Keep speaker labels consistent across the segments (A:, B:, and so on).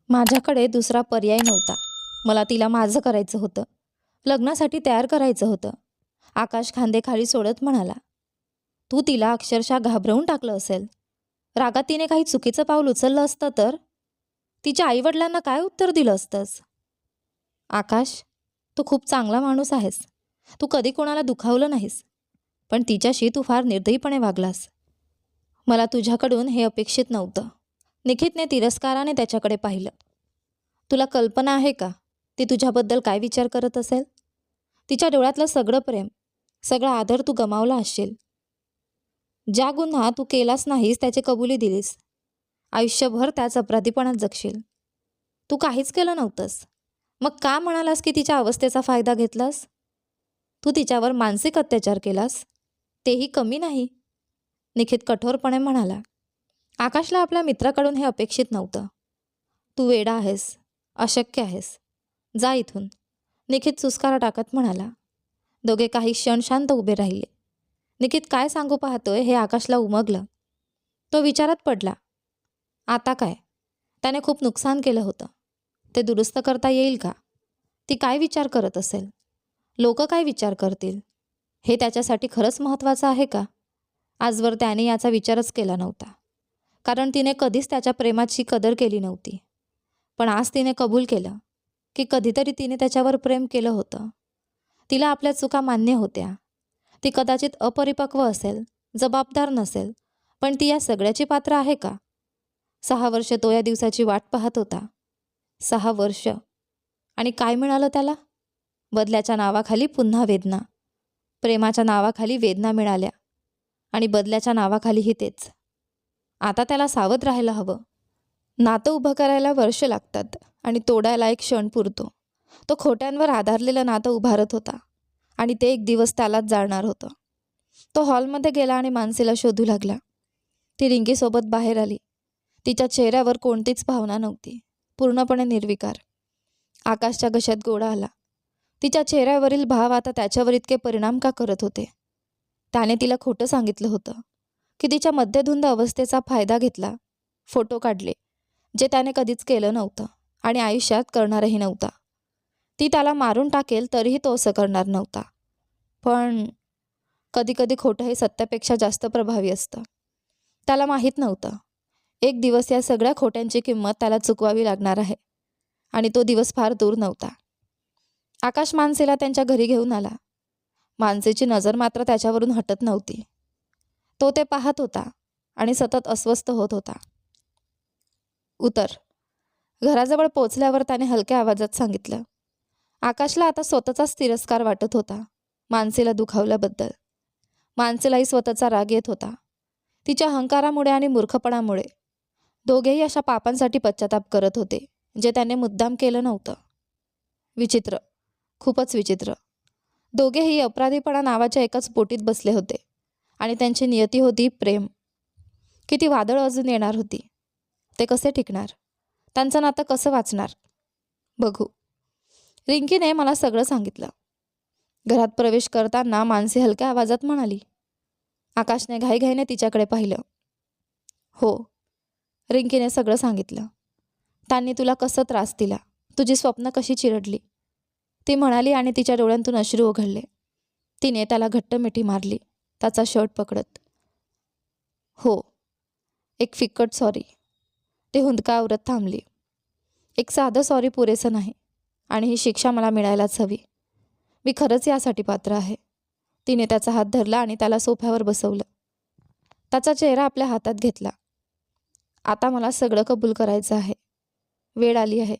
A: माझ्याकडे दुसरा पर्याय नव्हता. मला तिला माझं करायचं होतं. लग्नासाठी तयार करायचं होतं. आकाश खांदेखाली सोडत म्हणाला, तू तिला अक्षरशः घाबरवून टाकलं असेल. रागात तिने काही चुकीचं पाऊल उचललं असतं तर तिच्या आईवडिलांना काय उत्तर दिलं असतंस? आकाश, तू खूप चांगला माणूस आहेस. तू कधी कोणाला दुखावलं नाहीस. पण तिच्याशी तू फार निर्दयीपणे वागलास. मला तुझ्याकडून हे अपेक्षित नव्हतं. निखितने तिरस्काराने त्याच्याकडे पाहिलं. तुला कल्पना आहे का ती तुझ्याबद्दल काय विचार करत असेल? तिच्या डोळ्यातलं सगळं प्रेम, सगळा आदर तू गमावला असशील. ज्या गुन्हा तू केलास नाहीस त्याची कबुली दिलीस. आयुष्यभर त्याच अपराधीपणात जगशील. तू काहीच केलं नव्हतंस. मग का म्हणालास की तिच्या अवस्थेचा फायदा घेतलास? तू तिच्यावर मानसिक अत्याचार केलास, तेही कमी नाही. निखित कठोरपणे म्हणाला. आकाशला आपल्या मित्राकडून हे अपेक्षित नव्हतं. तू वेडा आहेस, अशक्य आहेस, जा इथून, निखित चुस्कारा टाकत म्हणाला. दोघे काही क्षण शांत उभे राहिले. निखित काय सांगू पाहतोय हे आकाशला उमगलं. तो विचारात पडला. आता काय? त्याने खूप नुकसान केलं होतं. ते दुरुस्त करता येईल का? ती काय विचार करत असेल? लोक काय विचार करतील? हे त्याच्यासाठी खरंच महत्त्वाचं आहे का? आजवर त्याने याचा विचारच केला नव्हता. कारण तिने कधीच त्याच्या प्रेमाची कदर केली नव्हती. पण आज तिने कबूल केलं की कधीतरी तिने त्याच्यावर प्रेम केलं होतं. तिला आपल्या चुका मान्य होत्या. ती कदाचित अपरिपक्व असेल, जबाबदार नसेल, पण ती या सगळ्याची पात्र आहे का? 6 वर्ष तो या दिवसाची वाट पाहत होता. 6 वर्ष. आणि काय मिळालं त्याला? बदल्याच्या नावाखाली पुन्हा वेदना. प्रेमाच्या नावाखाली वेदना मिळाल्या. आणि बदल्याच्या नावाखालीही तेच. आता त्याला सावध राहायला हवं. नातं उभं करायला वर्ष लागतात आणि तोडायला एक क्षण पुरतो. तो खोट्यांवर आधारलेलं नातं उभारत होता आणि ते एक दिवस त्यालाच जाळणार होतं. तो हॉलमध्ये गेला आणि मानसीला शोधू लागला. ती रिंकीसोबत बाहेर आली. तिच्या चेहऱ्यावर कोणतीच भावना नव्हती, पूर्णपणे निर्विकार. आकाशच्या घशात गोळा आला. तिच्या चेहऱ्यावरील भाव आता त्याच्यावर इतके परिणाम का करत होते? त्याने तिला खोटं सांगितलं होतं की तिच्या मध्यधुंद अवस्थेचा फायदा घेतला, फोटो काढले, जे त्याने कधीच केलं नव्हतं आणि आयुष्यात करणारही नव्हता. ती त्याला मारून टाकेल तरीही तो असं करणार नव्हता. पण कधीकधी खोटं हे सत्यापेक्षा जास्त प्रभावी असतं. त्याला माहीत नव्हतं, एक दिवस या सगळ्या खोट्यांची किंमत त्याला चुकवावी लागणार आहे. आणि तो दिवस फार दूर नव्हता. आकाश मानसीला त्यांच्या घरी घेऊन आला. मानसीची नजर मात्र त्याच्यावरून हटत नव्हती. तो ते पाहत होता आणि सतत अस्वस्थ होत होता. उतर. घराजवळ पोचल्यावर त्याने हलक्या आवाजात सांगितलं. आकाशला आता स्वतःचाच तिरस्कार वाटत होता, मानसीला दुखावल्याबद्दल. मानसीलाही स्वतःचा राग येत होता, तिच्या अहंकारामुळे आणि मूर्खपणामुळे. दोघेही अशा पापांसाठी पश्चाताप करत होते जे त्याने मुद्दाम केलं नव्हतं. विचित्र, खूपच विचित्र. दोघेही अपराधीपणा नावाच्या एकाच बोटीत बसले होते आणि त्यांची नियती होती प्रेम. किती वादळ अजून येणार होती. ते कसे टिकणार? त्यांचं नातं कसं वाचणार? बघू. रिंकीने मला सगळं सांगितलं. घरात प्रवेश करताना मानसी हलक्या आवाजात म्हणाली. आकाशने घाईघाईने तिच्याकडे पाहिलं. हो, रिंकीने सगळं सांगितलं. त्यांनी तुला कसं त्रास दिला, तुझी स्वप्न कशी चिरडली, ती म्हणाली आणि तिच्या डोळ्यांतून अश्रू ओघळले. तिने त्याला घट्ट मिठी मारली, त्याचा शर्ट पकडत. हो, एक फिक्कट सॉरी. ते हुंदकावरत थांबली. एक साधं सॉरी पुरेसं नाही आणि ही शिक्षा मला मिळायलाच हवी. मी खरंच यासाठी पात्र आहे. तिने त्याचा हात धरला आणि त्याला सोफ्यावर बसवलं. त्याचा चेहरा आपल्या हातात घेतला. आता मला सगळं कबूल करायचं आहे. वेळ आली आहे.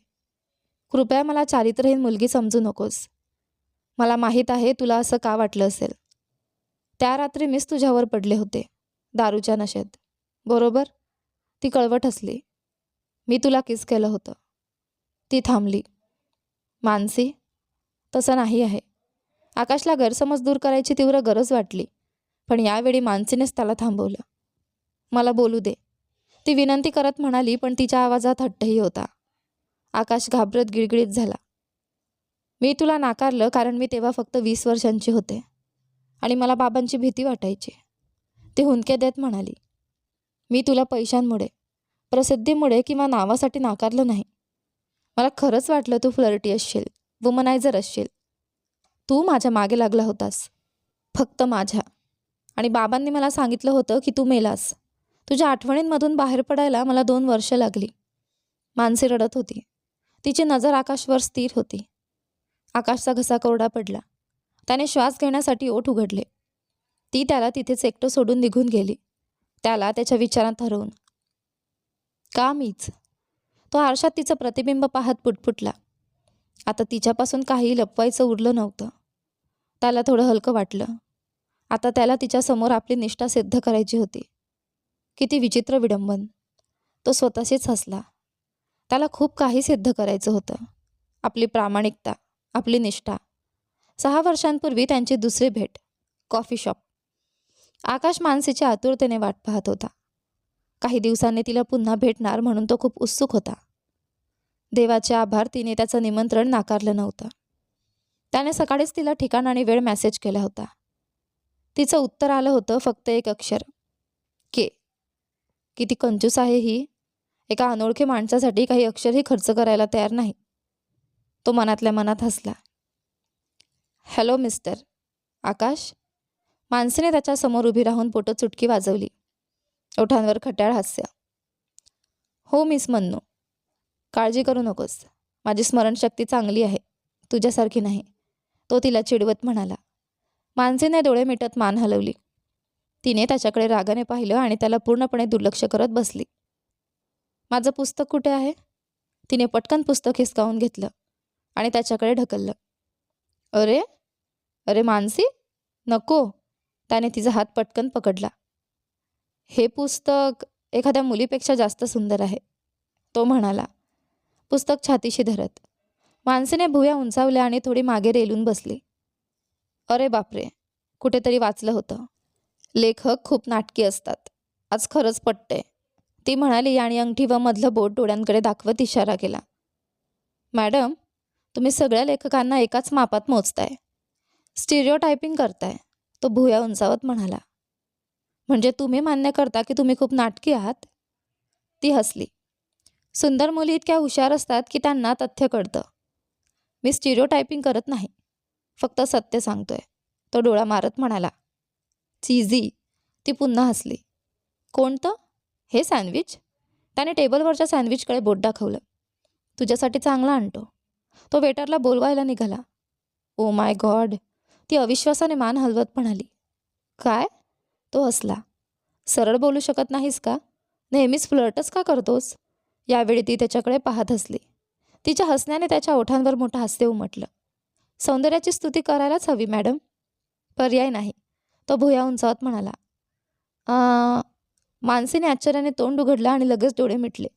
A: कृपया मला चारित्रहीन मुलगी समजू नकोस. मला माहीत आहे तुला असं का वाटलं असेल. त्या रात्री मीच तुझ्यावर पडले होते, दारूच्या नशेत. बरोबर? ती कळवट हसली. मी तुला किस केलं होतं. ती थांबली. मानसी, तसं नाही आहे. आकाशला गैरसमज दूर करायची तीव्र गरज वाटली, पण यावेळी मानसीनेच त्याला थांबवलं. मला बोलू दे, ती विनंती करत म्हणाली, पण तिच्या आवाजात हट्टही होता. आकाश घाबरत गिळगिळीत झाला. मी तुला नाकारलं कारण मी तेव्हा फक्त 20 वर्षांची होते आणि मला बाबांची भीती वाटायची. ती हुंदके देत म्हणाली. मी तुला पैशांमुळे, प्रसिद्धीमुळे किंवा नावासाठी नाकारलं नाही. मला खरंच वाटलं तू फ्लर्टी असशील, वुमनायझर असशील. तू माझ्या मागे लागला होतास, फक्त माझ्या. आणि बाबांनी मला सांगितलं होतं की तू मेलास. तुझ्या आठवणींमधून बाहेर पडायला मला 2 वर्ष लागली. मानसी रडत होती. तिची नजर आकाशवर स्थिर होती. आकाशचा घसा कोरडा पडला. त्याने श्वास घेण्यासाठी ओठ उघडले. ती त्याला तिथेच एकटं सोडून निघून गेली, त्याला त्याच्या विचारात हरवून. का मीच? तो आरशात तिचं प्रतिबिंब पाहत पुटपुटला. आता तिच्यापासून काही लपवायचं उरलं नव्हतं. त्याला थोडं हलकं वाटलं. आता त्याला तिच्यासमोर आपली निष्ठा सिद्ध करायची होती. किती विचित्र विडंबन. तो स्वतःशीच हसला. त्याला खूप काही सिद्ध करायचं होतं. आपली प्रामाणिकता, आपली निष्ठा. 6 वर्षांपूर्वी त्यांची दुसरी भेट, कॉफी शॉप. आकाश मानसीच्या आतुरतेने वाट पाहत होता. काही दिवसांनी तिला पुन्हा भेटणार म्हणून तो खूप उत्सुक होता. देवाचे आभार, तिने त्याचं निमंत्रण नाकारलं नव्हतं. त्याने सकाळीच तिला ठिकाण आणि वेळ मेसेज केला होता. तिचं उत्तर आलं होतं फक्त एक अक्षर, के. किती कंजूस आहे ही. एका अनोळखी माणसासाठी काही अक्षरही खर्च करायला तयार नाही. तो मनातल्या मनात हसला. हॅलो मिस्टर आकाश. मानसीने त्याच्यासमोर उभी राहून पोटचुटकी वाजवली. ओठांवर खट्याळ हास्य. हो मिस मन्नू. काळजी करू नकोस, माझी स्मरणशक्ती चांगली आहे, तुझ्यासारखी नाही, तो तिला चिडवत म्हणाला. मानसीने डोळे मिटत मान हलवली. तिने त्याच्याकडे रागाने पाहिलं आणि त्याला पूर्णपणे दुर्लक्ष करत बसली. माझं पुस्तक कुठे आहे? तिने पटकन पुस्तक हिसकावून घेतलं आणि त्याच्याकडे ढकललं. अरे अरे मानसी, नको. त्याने तिचा हात पटकन पकडला. हे पुस्तक एखाद्या मुलीपेक्षा जास्त सुंदर आहे, तो म्हणाला, पुस्तक छातीशी धरत. मानसीने भुवया उंचावल्या आणि थोडी मागे रेलून बसली. अरे बापरे, कुठेतरी वाचलं होतं, लेखक खूप नाटकी असतात, आज खरंच पटतंय, ती म्हणाली आणि अंगठी व मधलं बोट डोळ्यांकडे दाखवत इशारा केला. मॅडम, तुम्ही सगळ्या लेखकांना एकाच मापात मोजताय, स्टिरिओटायपिंग करताय, तो भुवया उंचावत म्हणाला. म्हणजे तुम्ही मान्य करता की तुम्ही खूप नाटकी आहात? ती हसली. सुंदर मुली इतक्या हुशार असतात की त्यांना तथ्य कळतं. मी स्टिरिओटायपिंग करत नाही, फक्त सत्य सांगतोय, तो डोळा मारत म्हणाला. चीझी. ती पुन्हा हसली. कोणतं? हे सँडविच? त्याने टेबलवरच्या सँडविचकडे बोट दाखवलं. तुझ्यासाठी चांगला आणतो. तो वेटरला बोलवायला निघाला. ओ माय गॉड, ती अविश्वासाने मान हलवत म्हणाली. काय? तो हसला. सरळ बोलू शकत नाहीस का? नेहमीच फ्लर्टच का करतोस? यावेळी ती त्याच्याकडे पाहत हसली. तिच्या हसण्याने त्याच्या ओठांवर मोठं हास्य उमटलं. सौंदर्याची स्तुती करायलाच हवी मॅडम, पर्याय नाही, तो भुया उंचावत म्हणाला. मानसीने आश्चर्याने तोंड उघडलं आणि लगेच डोळे मिटले.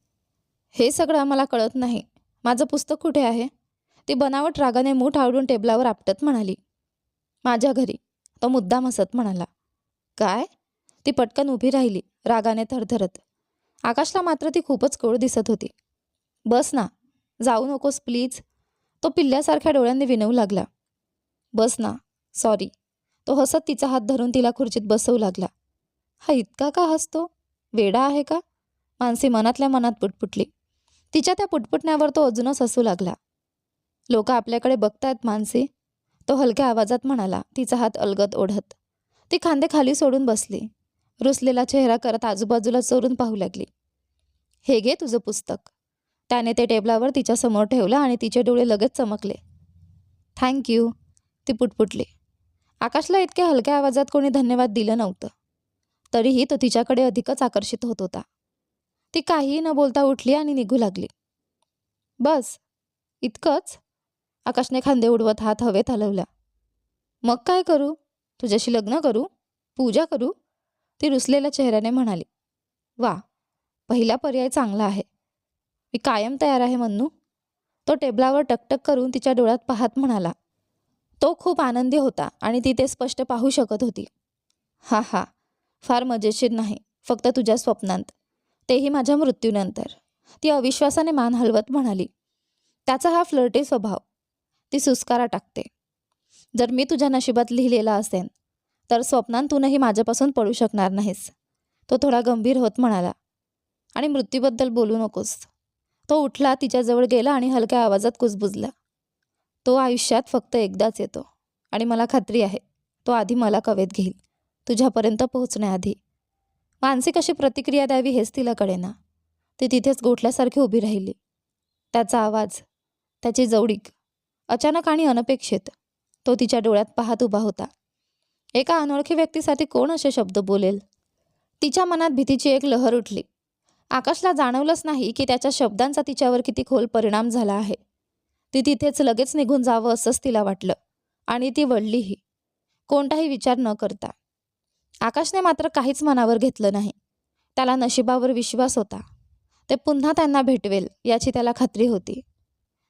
A: हे सगळं मला कळत नाही, माझं पुस्तक कुठे आहे? ती बनावट रागाने मूठ आवडून टेबलावर आपटत म्हणाली. माझ्या घरी, तो मुद्दाम हसत म्हणाला. काय? ती पटकन उभी राहिली, रागाने थरथरत. आकाशला मात्र ती खूपच कोळ दिसत होती. बस ना, जाऊ नकोस प्लीज, तो पिल्ल्यासारख्या डोळ्यांनी विनवू लागला. बस ना, सॉरी, तो हसत तिचा हात धरून तिला खुर्चीत बसवू लागला. हा इतका का हसतो? वेडा आहे का? मानसी मनातल्या मनात पुटपुटली. तिच्या त्या पुटपुटण्यावर तो अजूनच हसू लागला. लोक आपल्याकडे बघतायत मानसी, तो हलक्या आवाजात म्हणाला, तिचा हात अलगद ओढत. ती खांदे खाली सोडून बसली, रुसलेला चेहरा करत आजूबाजूला चोरून पाहू लागली. हे घे तुझं पुस्तक. त्याने ते टेबलावर तिच्यासमोर ठेवलं आणि तिचे डोळे लगेच चमकले. थँक्यू, ती पुटपुटली. आकाशला इतक्या हलक्या आवाजात कोणी धन्यवाद दिलं नव्हतं. तरीही तो तिच्याकडे अधिकच आकर्षित होत होता. ती काहीही न बोलता उठली आणि निघू लागली. बस इतकंच? आकाशने खांदे उडवत हात हवेत हलवला. मग काय करू? तुझ्याशी लग्न करू? पूजा करू? ती रुसलेल्या चेहऱ्याने म्हणाली. वा, पहिला पर्याय चांगला आहे, मी कायम तयार आहे मन्नू, तो टेबलावर टकटक करून तिच्या डोळ्यात पाहत म्हणाला. तो खूप आनंदी होता आणि ती ते स्पष्ट पाहू शकत होती. हा हा, फार मजेशीर नाही, फक्त तुझ्या स्वप्नांत, तेही माझ्या मृत्यूनंतर, ती अविश्वासाने मान हलवत म्हणाली. त्याचा हा फ्लर्टी स्वभाव, ती सुस्कारा टाकते. जर मी तुझ्या नशिबात लिहिलेला असेन तर स्वप्नांतूनही माझ्यापासून पळू शकणार नाहीस, तो थोडा गंभीर होत म्हणाला. आणि मृत्यूबद्दल बोलू नकोस, तो उठला, तिच्याजवळ गेला आणि हलक्या आवाजात कुजबुजला. तो आयुष्यात फक्त एकदाच येतो आणि मला खात्री आहे तो आधी मला कवेत घेईल, तुझ्यापर्यंत पोहोचण्याआधी. मानसी कशी प्रतिक्रिया द्यावी हेच तिला कळेना. ती तिथेच गोठल्यासारखी उभी राहिली. त्याचा आवाज, त्याची जवळीक, अचानक आणि अनपेक्षित तो तिच्या डोळ्यात पाहत उभा होता. एका अनोळखी व्यक्तीसाठी कोण असे शब्द बोलेल? तिच्या मनात भीतीची एक लहर उठली. आकाशला जाणवलंच नाही की त्याच्या शब्दांचा तिच्यावर किती खोल परिणाम झाला आहे. ती तिथेच लगेच निघून जावं असंच तिला वाटलं आणि ती वळलीही, कोणताही विचार न करता. आकाशने मात्र काहीच मनावर घेतलं नाही. त्याला नशिबावर विश्वास होता. ते पुन्हा त्यांना भेटवेल याची त्याला खात्री होती.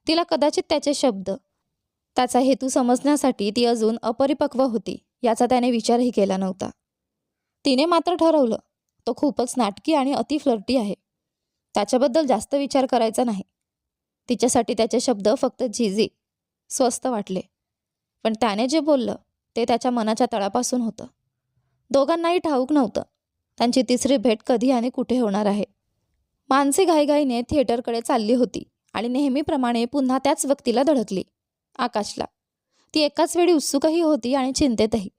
A: तिला कदाचित त्याचे शब्द, त्याचा हेतू समजण्यासाठी ती अजून अपरिपक्व होती याचा त्याने विचारही केला नव्हता. तिने मात्र ठरवलं, तो खूपच नाटकी आणि अति फ्लर्टी आहे. त्याच्याबद्दल जास्त विचार करायचा नाही. तिच्यासाठी त्याचे शब्द फक्त झिझी, स्वस्त वाटले. पण त्याने जे बोललं ते त्याच्या मनाच्या तळापासून होतं. दोघांनाही ठाऊक नव्हतं त्यांची तिसरी भेट कधी आणि कुठे होणार आहे. मानसी घाईघाईने थिएटरकडे चालली होती आणि नेहमीप्रमाणे पुन्हा त्याच व्यक्तीला धडकली, आकाशला. ती एकाच वेळी उत्सुकही होती आणि चिंतेतही.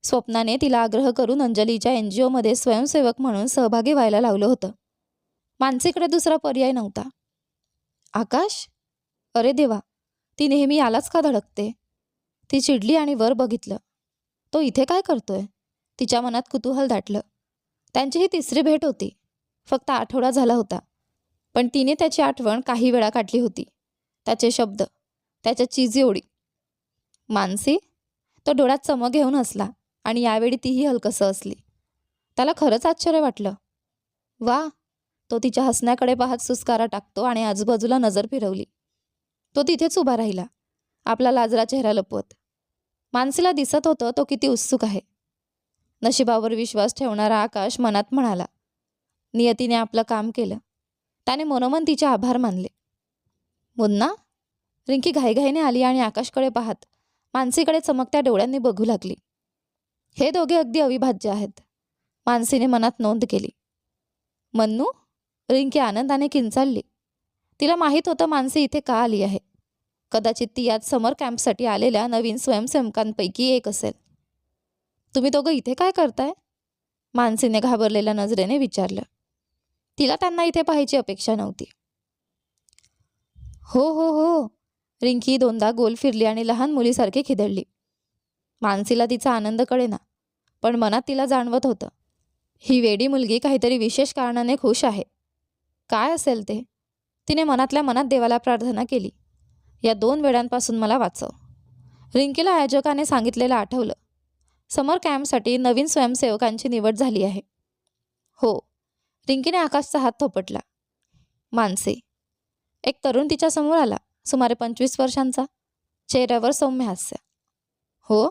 A: स्वप्नाने तिला आग्रह करून अंजलीच्या NGOमध्ये स्वयंसेवक म्हणून सहभागी व्हायला लावलं होतं. मानसीकडे दुसरा पर्याय नव्हता. आकाश? अरे देवा, ती नेहमी यालाच का धडकते? ती चिडली आणि वर बघितलं. तो इथे काय करतोय? तिच्या मनात कुतूहल दाटलं. त्यांची ही तिसरी भेट होती. फक्त आठवडा झाला होता. पण तिने त्याची आठवण काही वेळा काढली होती. त्याचे शब्द, त्याच्या चीजी ओळी. मानसी? तो डोळ्यात चमक घेऊन हसला आणि यावेळी तीही हलकसं हसली. त्याला खरंच आश्चर्य वाटलं. वा, तो तिच्या हसण्याकडे पाहत सुस्कारा टाकतो आणि आजूबाजूला नजर फिरवली. तो तिथेच उभा राहिला, आपला लाजरा चेहरा लपवत. मानसीला दिसत होतं तो किती उत्सुक आहे. नशिबावर विश्वास ठेवणारा आकाश मनात म्हणाला, नियतीने आपलं काम केलं. त्याने मनोमन तिचे आभार मानले. मुन्ना? रिंकी घाईघाईने आली आणि आकाशकडे पाहत मानसीकडे चमकत्या डोळ्यांनी बघू लागली. हे दोघे अगदी अविभाज्य आहेत, मानसीने मनात नोंद केली. मन्नू? रिंकी आनंदाने किंचाळली. तिला माहीत होतं मानसी इथे का आली आहे. कदाचित ती आज समर कॅम्पसाठी आलेल्या नवीन स्वयंसेवकांपैकी एक असेल. तुम्ही दोघं इथे काय करताय? मानसीने घाबरलेल्या नजरेने विचारलं. तिला त्यांना इथे पाहायची अपेक्षा नव्हती. हो हो हो, रिंकी दोनदा गोल फिरली आणि लहान मुलीसारखी खिदळली. मानसीला तिचा आनंद कळेना, पण मनात तिला जाणवत होतं, ही वेडी मुलगी काहीतरी विशेष कारणाने खुश आहे. काय असेल ते? तिने मनातल्या मनात देवाला प्रार्थना केली, या 2 वेळांपासून मला वाचव. रिंकीला आयोजकाने सांगितलेलं आठवलं. समर कॅम्पसाठी नवीन स्वयंसेवकांची निवड झाली आहे. हो, रिंकीने आकाशचा हात थोपटला. मानसी. एक तरुण तिच्या समोर आला, सुमारे 25 वर्षांचा, चेहऱ्यावर सौम्य हास्य. हो,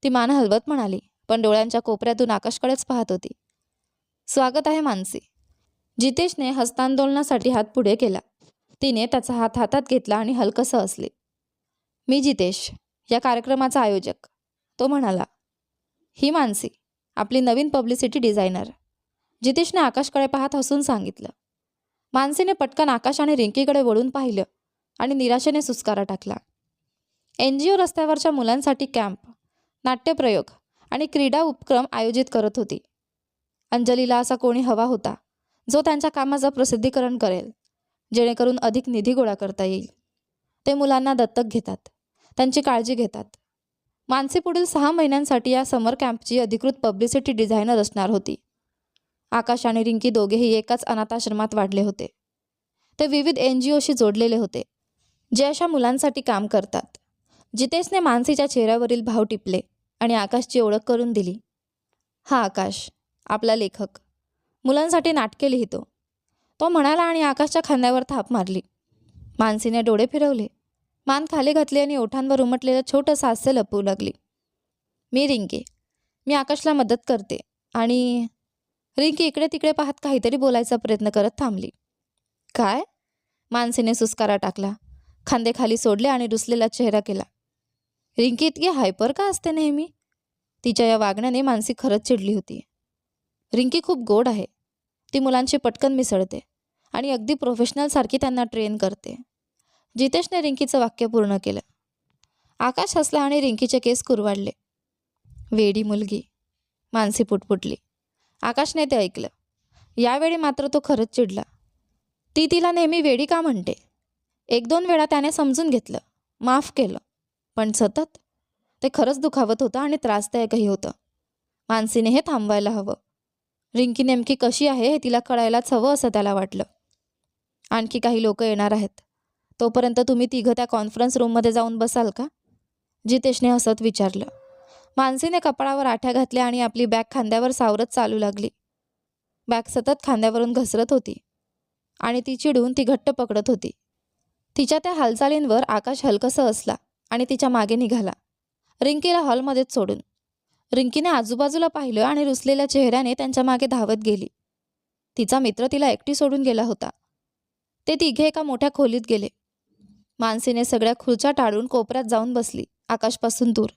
A: ती मान हलवत म्हणाली, पण डोळ्यांच्या कोपऱ्यातून आकाशकडेच पाहत होती. स्वागत आहे मानसी. जितेशने हस्तांदोलनासाठी हात पुढे केला. तिने त्याचा हात हातात घेतला आणि हलकसं हसली. मी जितेश, या कार्यक्रमाचा आयोजक, तो म्हणाला. ही मानसी, आपली नवीन पब्लिसिटी डिझायनर, जितेशने आकाशकडे पाहत हसून सांगितलं. मानसीने पटकन आकाश आणि रिंकीकडे वळून पाहिलं आणि निराशेने सुस्कारा टाकला. NGO रस्त्यावरच्या मुलांसाठी कॅम्प, नाट्यप्रयोग आणि क्रीडा उपक्रम आयोजित करत होती. अंजलीला असा कोणी हवा होता जो त्यांच्या कामाचं प्रसिद्धीकरण करेल, जेणेकरून अधिक निधी गोळा करता येईल. ते मुलांना दत्तक घेतात, त्यांची काळजी घेतात. मानसी पुढील 6 महिन्यांसाठी या समर कॅम्पची अधिकृत पब्लिसिटी डिझायनर असणार होती. आकाश आणि रिंकी दोघेही एकाच अनाथाश्रमात वाढले होते. ते विविध NGOशी जोडलेले होते, जे अशा मुलांसाठी काम करतात. जितेशने मानसीच्या चेहऱ्यावरील भाव टिपले आणि आकाशची ओळख करून दिली. हा आकाश, आपला लेखक, मुलांसाठी नाटके लिहितो, तो म्हणाला आणि आकाशच्या खांद्यावर थाप मारली. मानसीने डोळे फिरवले, मान खाली घातली आणि ओठांवर उमटलेलं छोटंसं हास्य लपवू लागली. मी रिंकी, मी आकाशला मदत करते. आणि रिंकी इकडे तिकडे पाहत काहीतरी बोलायचा प्रयत्न करत थांबली. काय? मानसीने सुस्कारा टाकला, खांदे खाली सोडले आणि रुसलेला चेहरा केला. रिंकी इतकी हायपर का असते नेहमी? तिच्या या वागण्याने मानसी खरंच चिडली होती. रिंकी खूप गोड आहे. ती मुलांशी पटकन मिसळते आणि अगदी प्रोफेशनलसारखी त्यांना ट्रेन करते. जितेशने रिंकीचं वाक्य पूर्ण केलं. आकाश हसला आणि रिंकीचे केस कुरवाडले. वेडी मुलगी, मानसी पुटपुटली. आकाशने ते ऐकलं. यावेळी मात्र तो खरंच चिडला. ती तिला नेहमी वेडी का म्हणते? 1-2 वेळा त्याने समजून घेतलं, माफ केलं, पण सतत? ते खरंच दुखावत होतं आणि त्रासदायकही होतं. मानसीने हे थांबवायला हवं. रिंकी नेमकी कशी आहे हे तिला कळायलाच हवं असं त्याला वाटलं. आणखी काही लोक येणार आहेत. तोपर्यंत तुम्ही तिघं त्या कॉन्फरन्स रूममध्ये जाऊन बसाल का? जितेशने हसत विचारलं. मानसीने कपाळावर आठ्या घातल्या आणि आपली बॅग खांद्यावर सावरत चालू लागली. बॅग सतत खांद्यावरून घसरत होती आणि ती चिडून ती घट्ट पकडत होती. तिच्या त्या हालचालींवर आकाश हलकसं हसला आणि तिच्या मागे निघाला, रिंकीला हॉलमध्येच सोडून. रिंकीने आजूबाजूला पाहिलं आणि रुसलेल्या चेहऱ्याने त्यांच्या मागे धावत गेली. तिचा मित्र तिला एकटी सोडून गेला होता. ते तिघे एका मोठ्या खोलीत गेले. मानसीने सगळ्या खुर्च्या टाळून कोपऱ्यात जाऊन बसली, आकाशपासून दूर.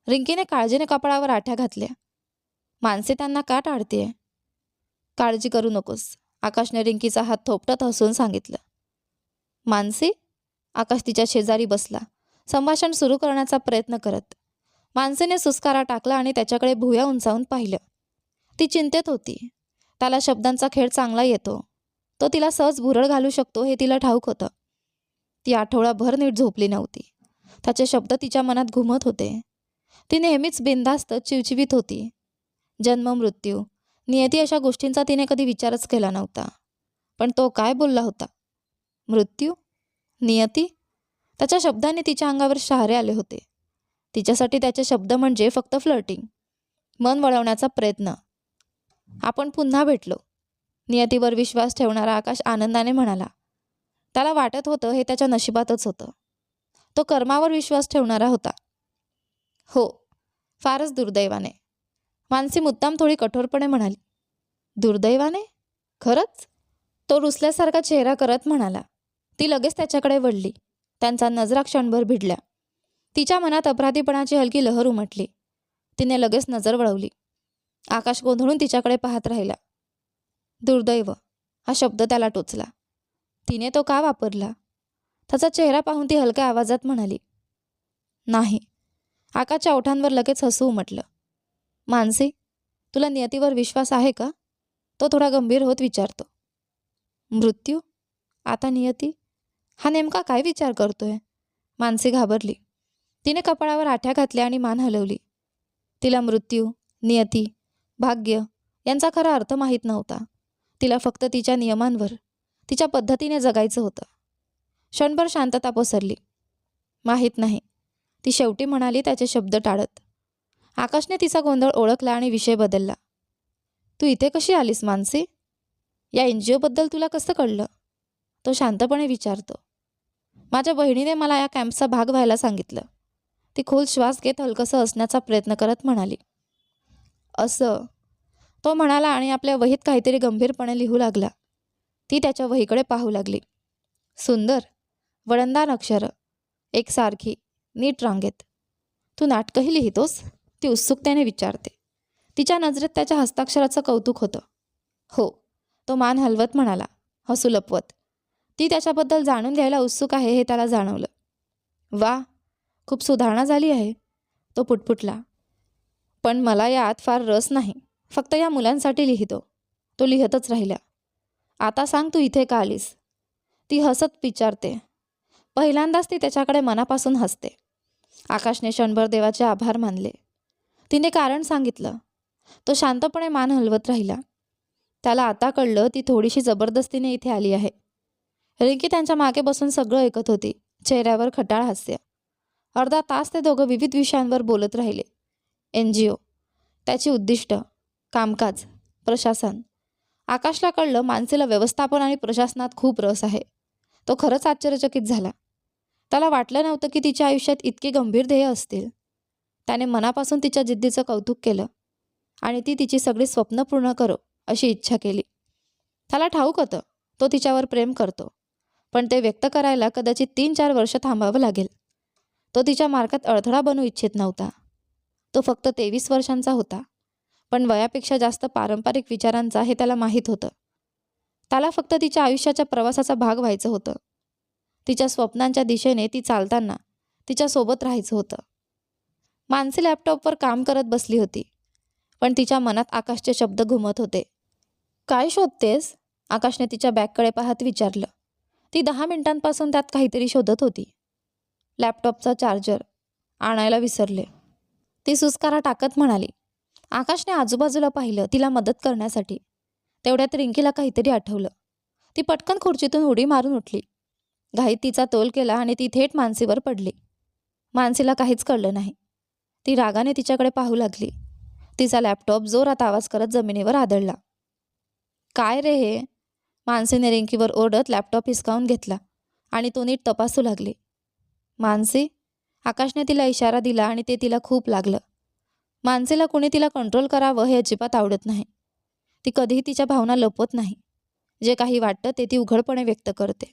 A: रिंकीने काळजीने कपाळावर आठ्या घातल्या. मानसी त्यांना का टाळतेय? काळजी करू नकोस, आकाशने रिंकीचा हात थोपटत हसून सांगितलं. मानसी? आकाश तिच्या शेजारी बसला, संभाषण सुरू करण्याचा प्रयत्न करत. मानसीने सुस्कारा टाकला आणि त्याच्याकडे भुया उंचावून पाहिलं. ती चिंतेत होती. त्याला शब्दांचा खेळ चांगला येतो. तो तिला सहज भुरळ घालू शकतो हे तिला ठाऊक होतं. ती आठवडाभर नीट झोपली नव्हती. त्याचे शब्द तिच्या मनात घुमत होते. ती नेहमीच बिनधास्त चिवचिवीत होती. जन्म, मृत्यू, नियती अशा गोष्टींचा तिने कधी विचारच केला नव्हता. पण तो काय बोलला होता? मृत्यू? नियती? त्याच्या शब्दांनी तिच्या अंगावर शहारे आले होते. तिच्यासाठी त्याचे शब्द म्हणजे फक्त फ्लर्टिंग, मन वळवण्याचा प्रयत्न. आपण पुन्हा भेटलो, नियतीवर विश्वास ठेवणारा आकाश आनंदाने म्हणाला. त्याला वाटत होतं हे त्याच्या नशिबातच होतं. तो कर्मावर विश्वास ठेवणारा होता. हो, फारच दुर्दैवाने, मानसी मुद्दाम थोडी कठोरपणे म्हणाली. दुर्दैवाने? खरंच? तो रुसल्यासारखा चेहरा करत म्हणाला. ती लगेच त्याच्याकडे वळली. त्यांचा नजरा क्षणभर भिडल्या. तिच्या मनात अपराधीपणाची हलकी लहर उमटली. तिने लगेच नजर वळवली. आकाश गोंधळून तिच्याकडे पाहत राहिला. दुर्दैव हा शब्द त्याला टोचला. तिने तो का वापरला? त्याचा चेहरा पाहून ती हलक्या आवाजात म्हणाली. नाही. आकाशच्या ओठांवर लगेच हसू उमटलं. मानसी, तुला नियतीवर विश्वास आहे का? तो थोडा गंभीर होत विचारतो. मृत्यू? आता नियती? हा नेमका काय विचार करतोय? मानसी घाबरली. तिने कपाळावर आठ्या घातल्या आणि मान हलवली. तिला मृत्यू, नियती, भाग्य यांचा खरा अर्थ माहीत नव्हता. तिला फक्त तिच्या नियमांवर, तिच्या पद्धतीने जगायचं होतं. क्षणभर शांतता पसरली. माहीत नाही, ती शेवटी म्हणाली त्याचे शब्द टाळत. आकाशने तिचा गोंधळ ओळखला आणि विषय बदलला. तू इथे कशी आलीस मानसी? या NGOबद्दल तुला कसं कळलं? तो शांतपणे विचारतो. माझ्या बहिणीने मला या कॅम्पचा भाग व्हायला सांगितलं. ती खोल श्वास घेत हलकसं हसण्याचा प्रयत्न करत म्हणाली. असं? तो म्हणाला आणि आपल्या वहीत काहीतरी गंभीरपणे लिहू लागला. ती त्याच्या वहीकडे पाहू लागली. सुंदर, वळणदार अक्षरं, एकसारखी, नीट रांगेत. तू नाटकही लिहितोस? ती उत्सुकतेने विचारते. तिच्या नजरेत त्याच्या हस्ताक्षराचं कौतुक होतं. हो, तो मान हलवत म्हणाला, हसू लपवत. ती त्याच्याबद्दल जाणून घ्यायला उत्सुक आहे हे त्याला जाणवलं. वा, खूप सुधारणा झाली आहे, तो पुटपुटला. पण मला यात फार रस नाही. फक्त या मुलांसाठी लिहितो. तो लिहतच राहिला. आता सांग, तू इथे का आलीस? ती हसत विचारते. पहिल्यांदाच ती त्याच्याकडे मनापासून हसते. आकाशने क्षणभर देवाचे आभार मानले. तिने कारण सांगितलं. तो शांतपणे मान हलवत राहिला. त्याला आता कळलं ती थोडीशी जबरदस्तीने इथे आली आहे. रिंकी त्यांच्या मागे बसून सगळं ऐकत होती, चेहऱ्यावर खटाळ हास्य. अर्धा तास ते दोघं विविध विषयांवर बोलत राहिले. NGO, त्याची उद्दिष्ट, कामकाज, प्रशासन. आकाशला कळलं मानसीला व्यवस्थापन आणि प्रशासनात खूप रस आहे. तो खरंच आश्चर्यचकित झाला. त्याला वाटलं नव्हतं की तिच्या आयुष्यात इतकी गंभीर ध्येय असतील. त्याने मनापासून तिच्या जिद्दीचं कौतुक केलं आणि ती तिची सगळी स्वप्न पूर्ण करो अशी इच्छा केली. त्याला ठाऊक होतं तो तिच्यावर प्रेम करतो, पण ते व्यक्त करायला कदाचित 3-4 वर्ष थांबावं लागेल. तो तिच्या मार्गात अडथळा बनू इच्छित नव्हता. तो फक्त 23 वर्षांचा होता, पण वयापेक्षा जास्त पारंपरिक विचारांचा हे त्याला माहीत होतं. त्याला फक्त तिच्या आयुष्याच्या प्रवासाचा भाग व्हायचं होतं. तिच्या स्वप्नांच्या दिशेने ती चालताना तिच्यासोबत राहायचं होतं. मानसी लॅपटॉपवर काम करत बसली होती, पण तिच्या मनात आकाशचे शब्द घुमत होते. काय शोधतेस? आकाशने तिच्या बॅगकडे पाहत विचारलं. ती 10 मिनिटांपासून त्यात काहीतरी शोधत होती. लॅपटॉपचा चार्जर आणायला विसरले, ती सुस्कारा टाकत म्हणाली. आकाशने आजूबाजूला पाहिलं तिला मदत करण्यासाठी. तेवढ्यात रिंकीला काहीतरी आठवलं. ती पटकन खुर्चीतून उडी मारून उठली. घाईत तिचा तोल केला आणि ती थेट मानसीवर पडली. मानसीला काहीच कळलं नाही. ती रागाने तिच्याकडे पाहू लागली. तिचा लॅपटॉप जोरात आवाज करत जमिनीवर आदळला. काय रे हे? मानसीने रिंकीवर ओरडत लॅपटॉप हिसकावून घेतला आणि तो नीट तपासू लागली. मानसी? आकाशने तिला इशारा दिला आणि ते तिला खूप लागलं. मानसीला कुणी तिला कंट्रोल करावं हे अजिबात आवडत नाही. ती कधीही तिच्या भावना लपवत नाही. जे काही वाटतं ते ती उघडपणे व्यक्त करते.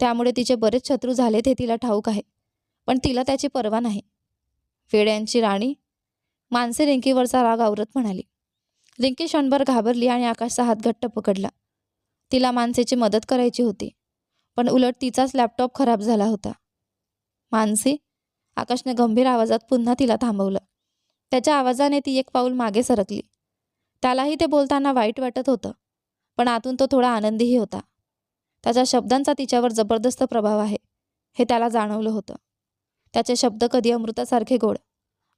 A: त्यामुळे तिचे बरेच शत्रू झालेत हे तिला ठाऊक आहे, पण तिला त्याची पर्वा नाही. वेड्यांची राणी, मानसी रिंकीवरचा राग आवरत म्हणाली. रिंकी क्षणभर घाबरली आणि आकाशचा हात घट्ट पकडला. तिला मानसीची मदत करायची होती, पण उलट तिचाच लॅपटॉप खराब झाला होता. मानसी? आकाशने गंभीर आवाजात पुन्हा तिला थांबवलं. त्याच्या आवाजाने ती एक पाऊल मागे सरकली. त्यालाही ते बोलताना वाईट वाटत होतं, पण आतून तो थोडा आनंदीही होता. त्याच्या शब्दांचा तिच्यावर जबरदस्त प्रभाव आहे हे त्याला जाणवलं होतं. त्याचे शब्द कधी अमृतासारखे गोड,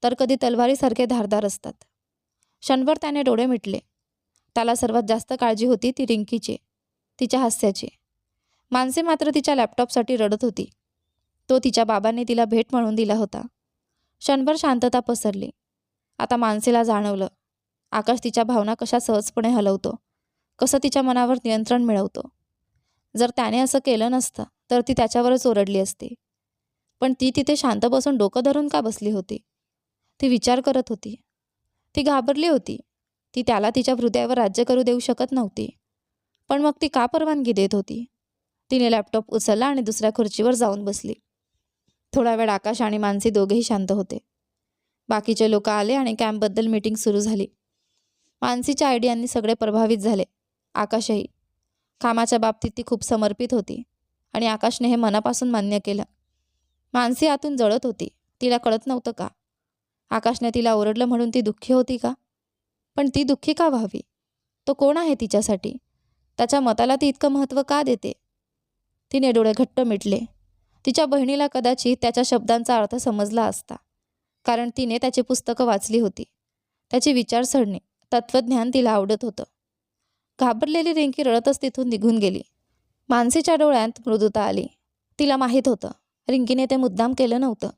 A: तर कधी तलवारीसारखे धारदार असतात. क्षणभर त्याने डोळे मिटले. त्याला सर्वात जास्त काळजी होती ती रिंकीची, तिच्या हास्याची. मानसी मात्र तिच्या लॅपटॉपसाठी रडत होती. तो तिच्या बाबांनी तिला भेट म्हणून दिला होता. क्षणभर शांतता पसरली. आता मानसीला जाणवलं आकाश तिच्या भावना कशा सहजपणे हलवतो, कसं तिच्या मनावर नियंत्रण मिळवतो. जर त्याने असं केलं नसतं तर ती त्याच्यावरच ओरडली असती. पण ती तिथे शांत बसून डोकं धरून का बसली होती? ती विचार करत होती. ती घाबरली होती. ती त्याला तिच्या हृदयावर राज्य करू देऊ शकत नव्हती. पण मग ती का परवानगी देत होती? तिने लॅपटॉप उचलला आणि दुसऱ्या खुर्चीवर जाऊन बसली. थोडा वेळ आकाश आणि मानसी दोघेही शांत होते. बाकीचे लोक आले आणि कॅम्पबद्दल मीटिंग सुरू झाली. मानसीच्या आयडियांनी सगळे प्रभावित झाले, आकाशही. कामाच्या बाबतीत ती खूप समर्पित होती आणि आकाशने हे मनापासून मान्य केलं. मानसी आतून जळत होती. तिला कळत नव्हतं का आकाशने तिला ओरडलं म्हणून ती दुःखी होती का? पण ती दुःखी का व्हावी? तो कोण आहे तिच्यासाठी? त्याच्या मताला ती इतकं महत्त्व का देते? तिने डोळे घट्ट मिटले. तिच्या बहिणीला कदाचित त्याच्या शब्दांचा अर्थ समजला असता, कारण तिने त्याची पुस्तकं वाचली होती. त्याची विचारसरणी, तत्त्वज्ञान तिला आवडत होतं. घाबरलेली रिंकी रडतच तिथून निघून गेली. मानसीच्या डोळ्यात मृदुता आली. तिला माहीत होतं रिंकीने ते मुद्दाम केलं नव्हतं.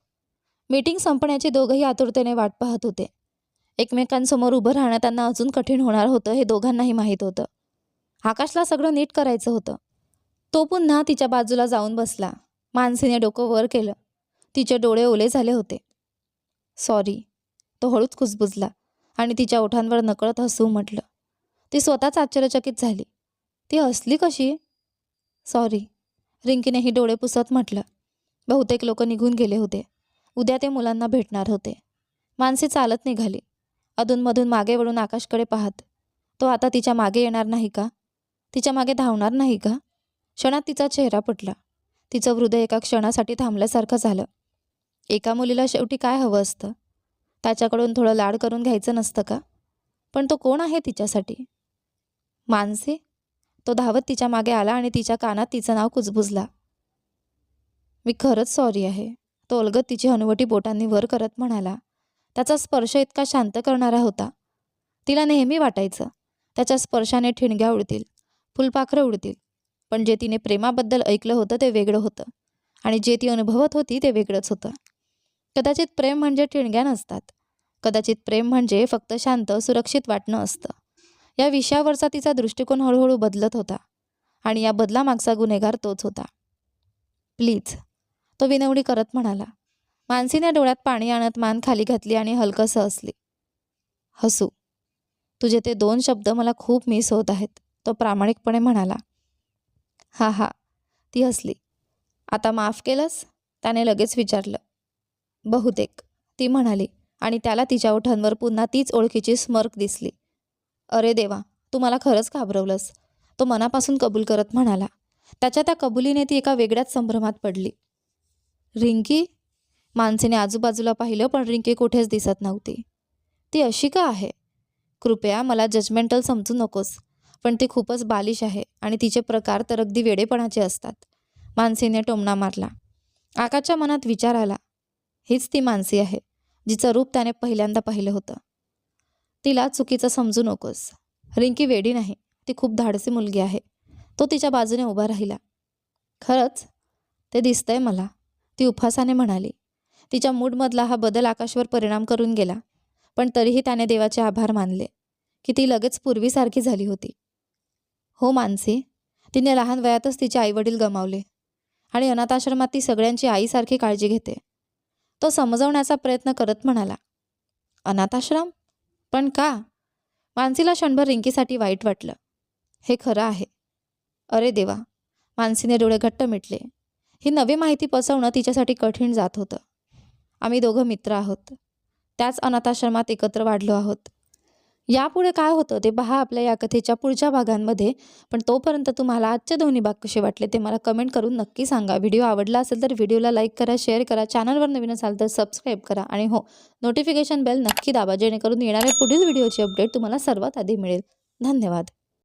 A: मीटिंग संपण्याची दोघंही आतुरतेने वाट पाहत होते. एकमेकांसमोर उभं राहणं त्यांना अजून कठीण होणार होतं हे दोघांनाही माहीत होतं. आकाशला सगळं नीट करायचं होतं. तो पुन्हा तिच्या बाजूला जाऊन बसला. मानसीने डोकं वर केलं. तिचे डोळे ओले झाले होते. सॉरी, तो हळूच कुजबुजला आणि तिच्या ओठांवर नकळत हसू म्हटलं. ती स्वतःच आश्चर्यचकित झाली. ती हसली कशी? सॉरी, रिंकीनेही डोळे पुसत म्हटलं. बहुतेक लोक निघून गेले होते. उद्या ते मुलांना भेटणार होते. मानसी चालत निघाली, अधूनमधून मागे वळून आकाशकडे पाहत. तो आता तिच्या मागे येणार नाही का? तिच्या मागे धावणार नाही का? क्षणात तिचा चेहरा पटला. तिचं हृदय एका क्षणासाठी थांबल्यासारखं झालं. एका मुलीला शेवटी काय हवं असतं? त्याच्याकडून थोडं लाड करून घ्यायचं नसतं का? पण तो कोण आहे तिच्यासाठी? मानसी? तो धावत तिच्या मागे आला आणि तिच्या कानात तिचं नाव कुजबुजला. मी खरंच सॉरी आहे, तो अलगद तिची हनुवटी बोटांनी वर करत म्हणाला. त्याचा स्पर्श इतका शांत करणारा होता. तिला नेहमी वाटायचं त्याच्या स्पर्शाने ठिणग्या उडतील, फुलपाखरं उडतील. पण जे तिने प्रेमाबद्दल ऐकलं होतं ते वेगळं होतं आणि जे ती अनुभवत होती ते वेगळंच होतं. कदाचित प्रेम म्हणजे ठिणग्या नसतात. कदाचित प्रेम म्हणजे फक्त शांत, सुरक्षित वाटणं असतं. या विषयावरचा तिचा दृष्टिकोन हळूहळू बदलत होता आणि या बदलामागचा गुन्हेगार तोच होता. प्लीज, तो विनवणी करत म्हणाला. मानसीने डोळ्यात पाणी आणत मान खाली घातली आणि हलकंसं हसली. हसू, तुझे ते 2 शब्द मला खूप मिस होत आहेत, तो प्रामाणिकपणे म्हणाला. हा हा, ती हसली. आता माफ केलंस? त्याने लगेच विचारलं. बहुतेक, ती म्हणाली आणि त्याला तिच्या ओठांवर पुन्हा तीच ओळखीची स्मर्क दिसली. अरे देवा, तू मला खरंच घाबरवलंस. तो मनापासून कबूल करत म्हणाला. त्याच्या त्या कबुलीने ती एका वेगळ्याच संभ्रमात पडली. रिंकी? मानसीने आजूबाजूला पाहिलं पण रिंकी कुठेच दिसत नव्हती. ती अशी का आहे? कृपया मला जजमेंटल समजू नकोस, पण ती खूपच बालिश आहे आणि तिचे प्रकार तर अगदी वेडेपणाचे असतात. मानसीने टोमणा मारला. आकाशच्या मनात विचार आला. हीच ती मानसी आहे जिचं रूप त्याने पहिल्यांदा पाहिलं होतं. तिला चुकीचं समजू नकोस. रिंकी वेडी नाही, ती खूप धाडसी मुलगी आहे. तो तिच्या बाजूने उभा राहिला. खरंच? ते दिसतंय मला, ती उपहासाने म्हणाली. तिच्या मूडमधला हा बदल आकाशवर परिणाम करून गेला, पण तरीही त्याने देवाचे आभार मानले की ती लगेच पूर्वीसारखी झाली होती. हो मानसी, तिने लहान वयातच तिचे आईवडील गमावले आणि अनाथाश्रमात ती सगळ्यांची आईसारखी काळजी घेते. तो समजवण्याचा प्रयत्न करत म्हणाला. अनाथाश्रम? पण का? मानसीला क्षणभर रिंकीसाठी वाईट वाटलं. हे खरं आहे. अरे देवा, मानसीने डोळे घट्ट मिटले. ही नवी माहिती पसवणं तिच्यासाठी कठीण जात होतं. आम्ही दोघं मित्र आहोत. त्याच अनाथाश्रमात एकत्र वाढलो आहोत. यापुढे काय होतं ते पहा आपल्या या कथेच्या पुढच्या भागांमध्ये. पण तोपर्यंत तुम्हाला आजचे दोन्ही भाग कसे वाटले ते मला कमेंट करून नक्की सांगा. व्हिडिओ आवडला असेल तर व्हिडिओला लाईक करा, शेअर करा, चॅनलवर नवीन असाल तर सबस्क्राईब करा आणि हो, नोटिफिकेशन बेल नक्की दाबा जेणेकरून येणाऱ्या पुढील व्हिडिओची अपडेट तुम्हाला सर्वात आधी मिळेल. धन्यवाद.